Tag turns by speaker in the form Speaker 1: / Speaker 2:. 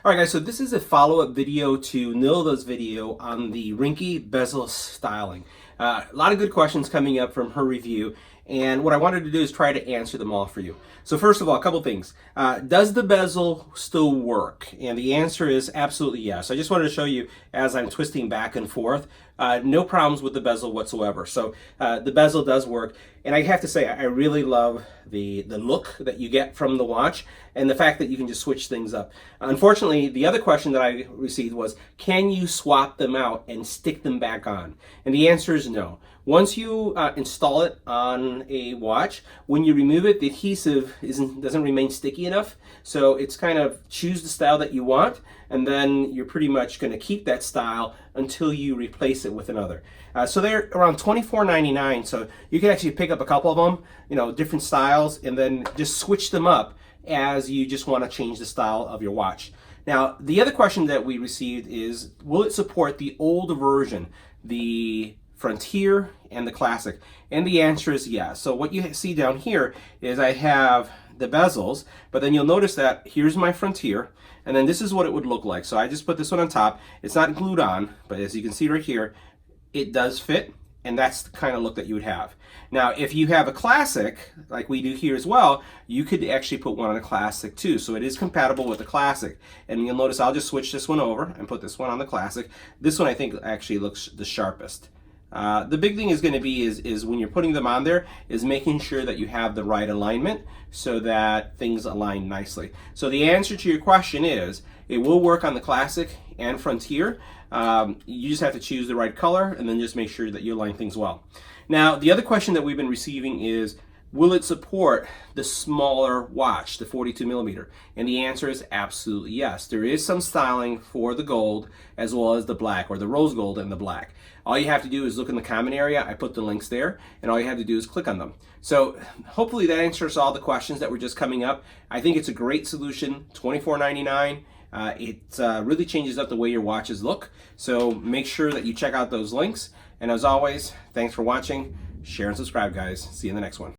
Speaker 1: All right, guys, so this is a follow-up video to Nilda's video on the Ringke bezel styling. A lot of good questions coming up from her review, and what I wanted to do is try to answer them all for you. So first of all, a couple things. Does the bezel still work? And the answer is absolutely yes. I just wanted to show you as I'm twisting back and forth. No problems with the bezel whatsoever. So the bezel does work, and I have to say I really love the look that you get from the watch and the fact that you can just switch things up. Unfortunately, the other question that I received was, can you swap them out and stick them back on? And the answer is no. Once you install it on a watch, when you remove it, the adhesive doesn't remain sticky enough. So it's kind of choose the style that you want, and then you're pretty much going to keep that style until you replace it with another. So they're around $24.99. So you can actually pick up a couple of them, different styles, and then just switch them up as you just want to change the style of your watch. Now, the other question that we received is, will it support the old version, the Frontier and the Classic? And the answer is yes. So what you see down here is I have the bezels, but then you'll notice that here's my Frontier, and then this is what it would look like. So I just put this one on top. It's not glued on, but as you can see right here, it does fit, and that's the kind of look that you would have. Now, if you have a Classic, like we do here as well, you could actually put one on a Classic too. So it is compatible with the Classic. And you'll notice I'll just switch this one over and put this one on the Classic. This one I think actually looks the sharpest. The big thing is going to be is when you're putting them on there is making sure that you have the right alignment so that things align nicely. So the answer to your question is it will work on the Classic and Frontier. You just have to choose the right color and then just make sure that you align things well. Now, the other question that we've been receiving is, will it support the smaller watch, the 42 millimeter? And the answer is absolutely yes. There is some styling for the gold as well as the black, or the rose gold and the black. All you have to do is look in the comment area. I put the links there, and all you have to do is click on them. So hopefully that answers all the questions that were just coming up. I think it's a great solution, $24.99. It really changes up the way your watches look. So make sure that you check out those links. And as always, thanks for watching. Share and subscribe, guys. See you in the next one.